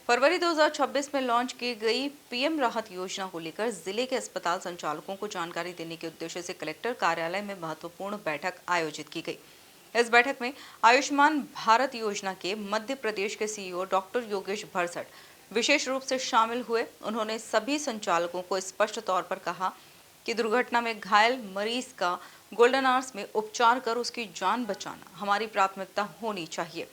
फरवरी 2026 में लॉन्च की गई पीएम राहत योजना को लेकर जिले के अस्पताल संचालकों को जानकारी देने के उद्देश्य से कलेक्टर कार्यालय में महत्वपूर्ण बैठक आयोजित की गई। इस बैठक में आयुष्मान भारत योजना के मध्य प्रदेश के सीईओ डॉक्टर योगेश भरसट विशेष रूप से शामिल हुए। उन्होंने सभी संचालकों को स्पष्ट तौर पर कहा कि दुर्घटना में घायल मरीज का गोल्डन आवर्स में उपचार कर उसकी जान बचाना हमारी प्राथमिकता होनी चाहिए।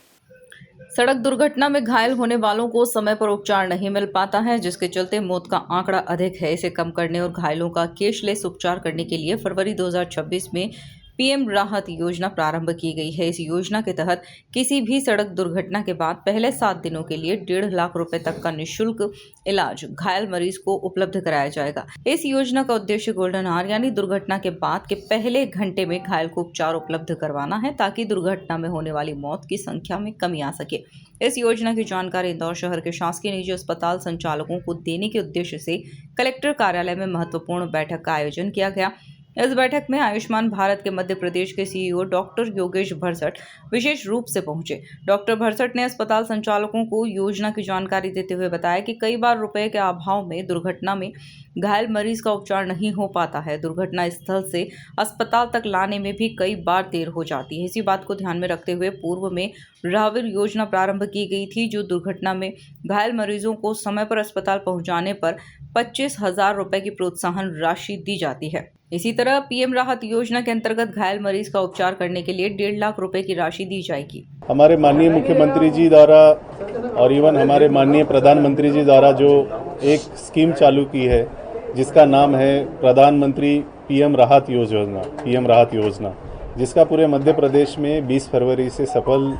सड़क दुर्घटना में घायल होने वालों को समय पर उपचार नहीं मिल पाता है, जिसके चलते मौत का आंकड़ा अधिक है। इसे कम करने और घायलों का कैशलेस उपचार करने के लिए फरवरी 2026 में पीएम राहत योजना प्रारंभ की गई है। इस योजना के तहत किसी भी सड़क दुर्घटना के बाद पहले 7 दिनों के लिए 1.5 लाख रुपए तक का निःशुल्क इलाज घायल मरीज को उपलब्ध कराया जाएगा। इस योजना का उद्देश्य गोल्डन आवर यानी दुर्घटना के बाद के पहले घंटे में घायल को उपचार उपलब्ध करवाना है, ताकि दुर्घटना में होने वाली मौत की संख्या में कमी आ सके। इस योजना की जानकारी इंदौर शहर के शासकीय निजी अस्पताल संचालकों को देने के उद्देश्य से कलेक्टर कार्यालय में महत्वपूर्ण बैठक का आयोजन किया गया। इस बैठक में आयुष्मान भारत के मध्य प्रदेश के सीईओ डॉक्टर योगेश भरसट विशेष रूप से पहुंचे। डॉक्टर भरसट ने अस्पताल संचालकों को योजना की जानकारी देते हुए बताया कि कई बार रुपए के अभाव में दुर्घटना में घायल मरीज का उपचार नहीं हो पाता है। दुर्घटना स्थल से अस्पताल तक लाने में भी कई बार देर हो जाती है। इसी बात को ध्यान में रखते हुए पूर्व में राहवीर योजना प्रारंभ की गई थी, जो दुर्घटना में घायल मरीजों को समय पर अस्पताल पहुंचाने पर 25,000 रुपए की प्रोत्साहन राशि दी जाती है। इसी तरह पीएम राहत योजना के अंतर्गत घायल मरीज का उपचार करने के लिए 1.5 लाख रुपए की राशि दी जाएगी। हमारे माननीय मुख्यमंत्री जी द्वारा और इवन हमारे माननीय प्रधानमंत्री जी द्वारा जो एक स्कीम चालू की है, जिसका नाम है प्रधानमंत्री पीएम राहत योजना, जिसका पूरे मध्य प्रदेश में 20 फरवरी से सफल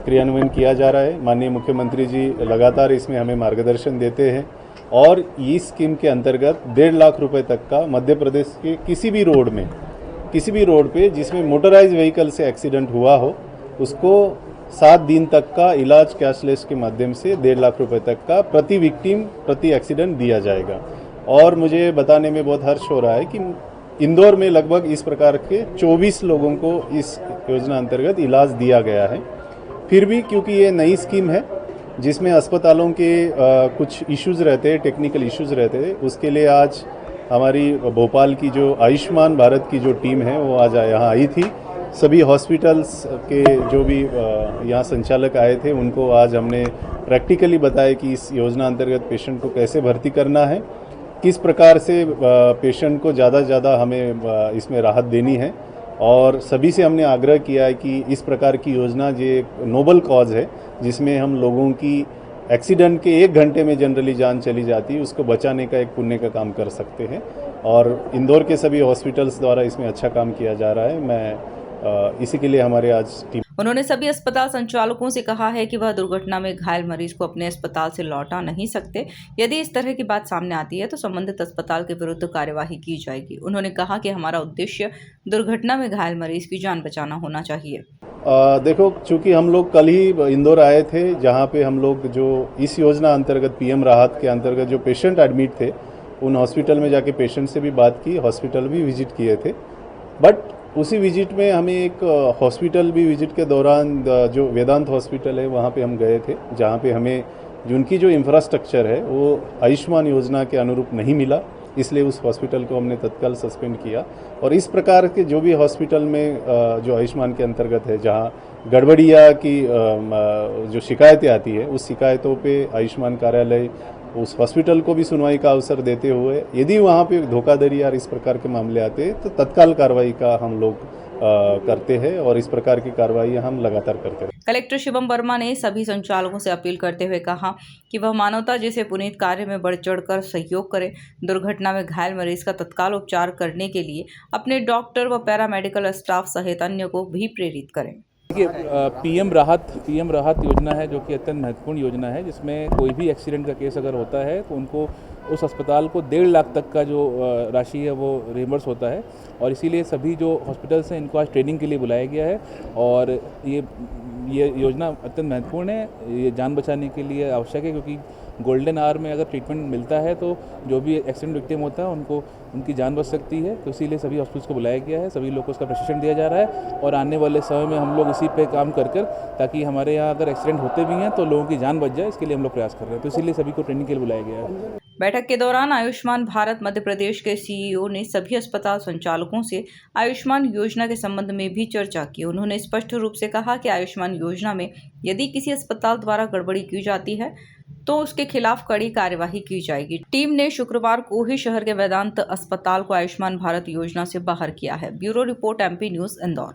क्रियान्वयन किया जा रहा है। माननीय मुख्यमंत्री जी लगातार इसमें हमें मार्गदर्शन देते हैं और इस स्कीम के अंतर्गत 1.5 लाख रुपए तक का मध्य प्रदेश के किसी भी रोड पे जिसमें मोटराइज व्हीकल से एक्सीडेंट हुआ हो, उसको 7 दिन तक का इलाज कैशलेस के माध्यम से 1.5 लाख रुपए तक का प्रति विक्टिम प्रति एक्सीडेंट दिया जाएगा। और मुझे बताने में बहुत हर्ष हो रहा है कि इंदौर में लगभग इस प्रकार के 24 लोगों को इस योजना अंतर्गत इलाज दिया गया है। फिर भी क्योंकि ये नई स्कीम है जिसमें अस्पतालों के कुछ इश्यूज रहते हैं, टेक्निकल इश्यूज रहते हैं, उसके लिए आज हमारी भोपाल की जो आयुष्मान भारत की जो टीम है वो आज यहाँ आई थी। सभी हॉस्पिटल्स के जो भी यहाँ संचालक आए थे उनको आज हमने प्रैक्टिकली बताया कि इस योजना अंतर्गत पेशेंट को कैसे भर्ती करना है, किस प्रकार से पेशेंट को ज़्यादा से ज़्यादा हमें इसमें राहत देनी है। और सभी से हमने आग्रह किया है कि इस प्रकार की योजना जो एक नोबल कॉज है, जिसमें हम लोगों की एक्सीडेंट के 1 घंटे में जनरली जान चली जाती है, उसको बचाने का एक पुण्य का काम कर सकते हैं। और इंदौर के सभी हॉस्पिटल्स द्वारा इसमें अच्छा काम किया जा रहा है। मैं इसी के लिए हमारे आज टीम। उन्होंने सभी अस्पताल संचालकों से कहा है कि वह दुर्घटना में घायल मरीज को अपने अस्पताल से लौटा नहीं सकते। यदि इस तरह की बात सामने आती है तो संबंधित अस्पताल के विरुद्ध कार्यवाही की जाएगी। उन्होंने कहा कि हमारा उद्देश्य दुर्घटना में घायल मरीज की जान बचाना होना चाहिए। देखो, चूंकि हम लोग कल ही इंदौर आए थे, जहाँ पे हम लोग जो इस योजना अंतर्गत पीएम राहत के अंतर्गत जो पेशेंट एडमिट थे, उन हॉस्पिटल में जाके पेशेंट से भी बात की, हॉस्पिटल भी विजिट किए थे। बट उसी विजिट में हमें एक हॉस्पिटल भी विजिट के दौरान जो वेदांत हॉस्पिटल है वहाँ पे हम गए थे, जहाँ पे हमें उनकी जो इंफ्रास्ट्रक्चर है वो आयुष्मान योजना के अनुरूप नहीं मिला, इसलिए उस हॉस्पिटल को हमने तत्काल सस्पेंड किया। और इस प्रकार के जो भी हॉस्पिटल में जो आयुष्मान के अंतर्गत है, जहाँ गड़बड़िया की जो शिकायतें आती है, उस शिकायतों पे आयुष्मान कार्यालय उस हॉस्पिटल को भी सुनवाई का अवसर देते हुए यदि वहाँ पे धोखाधड़ी या इस प्रकार के मामले आते हैं तो तत्काल कार्रवाई का हम लोग करते हैं और इस प्रकार की कार्रवाई हम लगातार करते हैं। कलेक्टर शिवम वर्मा ने सभी संचालकों से अपील करते हुए कहा कि वह मानवता जैसे पुनीत कार्य में बढ़ चढ़कर सहयोग करें। दुर्घटना में घायल मरीज का तत्काल उपचार करने के लिए अपने डॉक्टर व पैरामेडिकल स्टाफ सहित अन्य को भी प्रेरित करें। देखिए, पीएम राहत योजना है जो कि अत्यंत महत्वपूर्ण योजना है, जिसमें कोई भी एक्सीडेंट का केस अगर होता है तो उनको उस अस्पताल को 1.5 लाख तक का जो राशि है वो रिइंबर्स होता है। और इसीलिए सभी जो हॉस्पिटल्स हैं इनको आज ट्रेनिंग के लिए बुलाया गया है। और ये ये योजना अत्यंत महत्वपूर्ण है, ये जान बचाने के लिए आवश्यक है, क्योंकि गोल्डन आवर में अगर ट्रीटमेंट मिलता है तो जो भी एक्सीडेंट विक्टिम होता है उनको उनकी जान बच सकती है। तो इसीलिए सभी हॉस्पिटल्स को बुलाया गया है, सभी लोगों को उसका प्रशिक्षण दिया जा रहा है और आने वाले समय में हम लोग इसी पे काम कर ताकि हमारे यहाँ अगर एक्सीडेंट होते भी हैं तो लोगों की जान बच जाए, इसके लिए हम लोग प्रयास कर रहे हैं। तो इसीलिए सभी को ट्रेनिंग के लिए बुलाया गया है। बैठक के दौरान आयुष्मान भारत मध्य प्रदेश के सीईओ ने सभी अस्पताल संचालकों से आयुष्मान योजना के संबंध में भी चर्चा की। उन्होंने स्पष्ट रूप से कहा कि आयुष्मान योजना में यदि किसी अस्पताल द्वारा गड़बड़ी की जाती है तो उसके खिलाफ कड़ी कार्यवाही की जाएगी। टीम ने शुक्रवार को ही शहर के वेदांत अस्पताल को आयुष्मान भारत योजना से बाहर किया है। Bureau report MP news Indore.